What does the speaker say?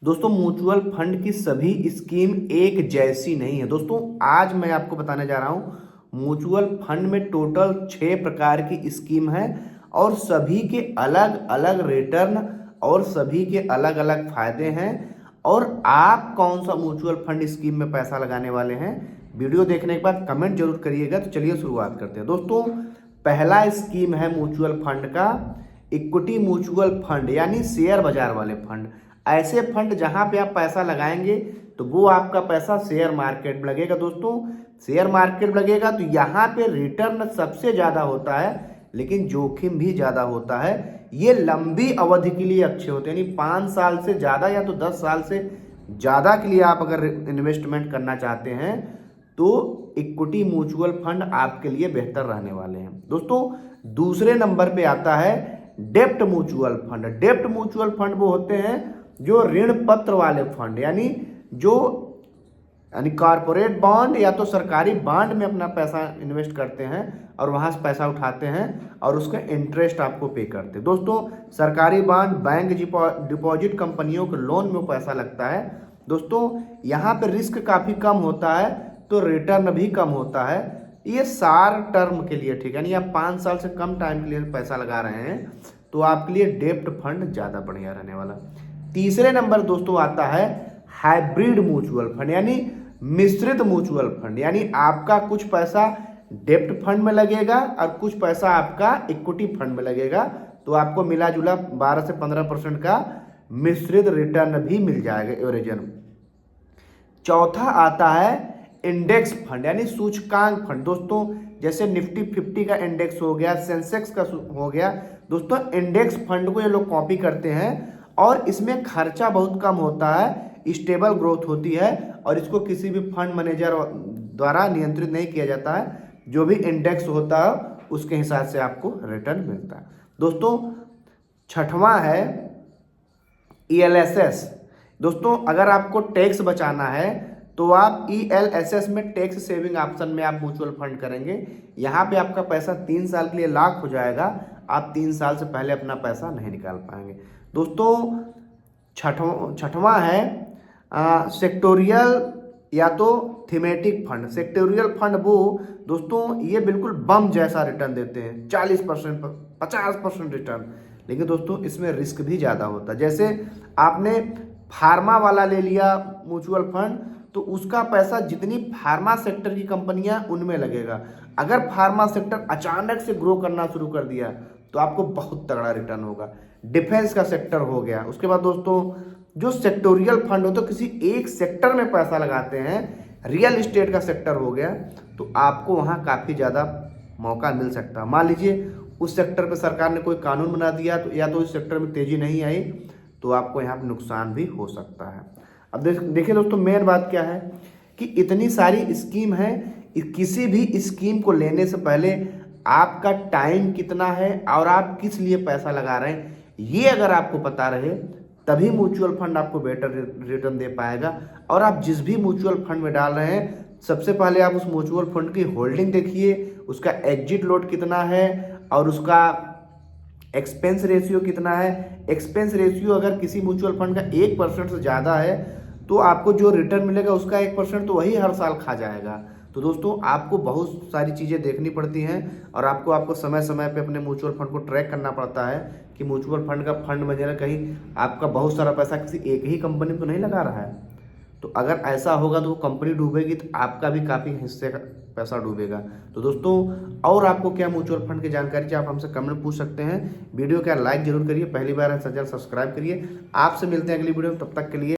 दोस्तों mutual fund की सभी स्कीम एक जैसी नहीं है। दोस्तों आज मैं आपको बताने जा रहा हूं म्यूचुअल फंड में टोटल 6 प्रकार की स्कीम है और सभी के अलग अलग रिटर्न और सभी के अलग अलग फायदे हैं। और आप कौन सा म्यूचुअल फंड स्कीम में पैसा लगाने वाले हैं, वीडियो देखने के बाद कमेंट जरूर करिएगा। तो चलिए शुरुआत करते हैं। दोस्तों पहला स्कीम है म्यूचुअल फंड का इक्विटी म्यूचुअल फंड, यानी शेयर बाजार वाले फंड। ऐसे फंड जहां पे आप पैसा लगाएंगे तो वो आपका पैसा शेयर मार्केट में लगेगा। दोस्तों शेयर मार्केट में लगेगा तो यहाँ पे रिटर्न सबसे ज्यादा होता है, लेकिन जोखिम भी ज्यादा होता है। ये लंबी अवधि के लिए अच्छे होते हैं, यानी 5 साल से ज्यादा या तो 10 साल से ज्यादा के लिए आप अगर इन्वेस्टमेंट करना चाहते हैं तो इक्विटी म्यूचुअल फंड आपके लिए बेहतर रहने वाले हैं। दोस्तों दूसरे नंबर पे आता है डेब्ट म्यूचुअल फंड। डेब्ट म्यूचुअल फंड वो होते हैं जो ऋण पत्र वाले फंड, यानी कॉर्पोरेट बॉन्ड या तो सरकारी बॉन्ड में अपना पैसा इन्वेस्ट करते हैं और वहां से पैसा उठाते हैं और उसका इंटरेस्ट आपको पे करते हैं। दोस्तों सरकारी बॉन्ड बैंक डिपॉजिट कंपनियों के लोन में पैसा लगता है। दोस्तों यहाँ पे रिस्क काफी कम होता है तो रिटर्न भी कम होता है। ये सार टर्म के लिए ठीक है, यानी आप 5 साल से कम टाइम के लिए पैसा लगा रहे हैं तो आपके लिए डेब्ट फंड ज्यादा बढ़िया रहने वाला। तीसरे नंबर दोस्तों आता है हाइब्रिड म्यूचुअल फंड, यानी मिश्रित म्यूचुअल फंड। यानी आपका कुछ पैसा डेब्ट फंड में लगेगा और कुछ पैसा आपका इक्विटी फंड में लगेगा, तो आपको मिला जुला 12 से 15% का मिश्रित रिटर्न भी मिल जाएगा एवरेजन। चौथा आता है इंडेक्स फंड, यानी सूचकांक फंड। दोस्तों जैसे निफ्टी 50 का इंडेक्स हो गया, सेंसेक्स का हो गया। दोस्तों इंडेक्स फंड को ये लोग कॉपी करते हैं और इसमें खर्चा बहुत कम होता है, स्टेबल ग्रोथ होती है और इसको किसी भी फंड मैनेजर द्वारा नियंत्रित नहीं किया जाता है। जो भी इंडेक्स होता है उसके हिसाब से आपको रिटर्न मिलता है। दोस्तों छठवां है ELSS। दोस्तों अगर आपको टैक्स बचाना है तो आप ELSS में टैक्स सेविंग ऑप्शन में आप म्यूचुअल फंड करेंगे। यहाँ पे आपका पैसा 3 साल के लिए लॉक हो जाएगा, आप 3 साल से पहले अपना पैसा नहीं निकाल पाएंगे। दोस्तों छठवां है सेक्टोरियल या तो थीमेटिक फंड। सेक्टोरियल फंड वो दोस्तों ये बिल्कुल बम जैसा रिटर्न देते हैं, 40% 50% रिटर्न, लेकिन दोस्तों इसमें रिस्क भी ज़्यादा होता है। जैसे आपने फार्मा वाला ले लिया म्यूचुअल फंड तो उसका पैसा जितनी फार्मा सेक्टर की कंपनियां उनमें लगेगा। अगर फार्मा सेक्टर अचानक से ग्रो करना शुरू कर दिया तो आपको बहुत तगड़ा रिटर्न होगा। डिफेंस का सेक्टर हो गया। उसके बाद दोस्तों जो सेक्टोरियल फंड हो तो किसी एक सेक्टर में पैसा लगाते हैं, रियल एस्टेट का सेक्टर हो गया तो आपको वहां काफी ज्यादा मौका मिल सकता है। मान लीजिए उस सेक्टर पे सरकार ने कोई कानून बना दिया तो या तो उस सेक्टर में तेजी नहीं आई तो आपको यहाँ पे नुकसान भी हो सकता है। अब देखिए दोस्तों मेन बात क्या है कि इतनी सारी स्कीम है, किसी भी स्कीम को लेने से पहले आपका टाइम कितना है और आप किस लिए पैसा लगा रहे हैं, ये अगर आपको पता रहे तभी म्यूचुअल फंड आपको बेटर रिटर्न दे पाएगा। और आप जिस भी म्यूचुअल फंड में डाल रहे हैं सबसे पहले आप उस म्यूचुअल फंड की होल्डिंग देखिए, उसका एग्जिट लोड कितना है और उसका एक्सपेंस रेशियो कितना है। एक्सपेंस रेशियो अगर किसी म्यूचुअल फंड का 1% से ज़्यादा है तो आपको जो रिटर्न मिलेगा उसका 1% तो वही हर साल खा जाएगा। तो दोस्तों आपको बहुत सारी चीज़ें देखनी पड़ती हैं और आपको समय समय पे अपने म्यूचुअल फंड को ट्रैक करना पड़ता है कि म्यूचुअल फंड का फंड मैनेजर कहीं आपका बहुत सारा पैसा किसी एक ही कंपनी में तो नहीं लगा रहा है। तो अगर ऐसा होगा तो वो कंपनी डूबेगी तो आपका भी काफ़ी हिस्से का पैसा डूबेगा। तो दोस्तों और आपको क्या म्यूचुअल फंड की जानकारी चाहिए आप हमसे कमेंट पूछ सकते हैं। वीडियो क्या लाइक जरूर करिए, पहली बार है चैनल सब्सक्राइब करिए। आपसे मिलते हैं अगली वीडियो में, तब तक के लिए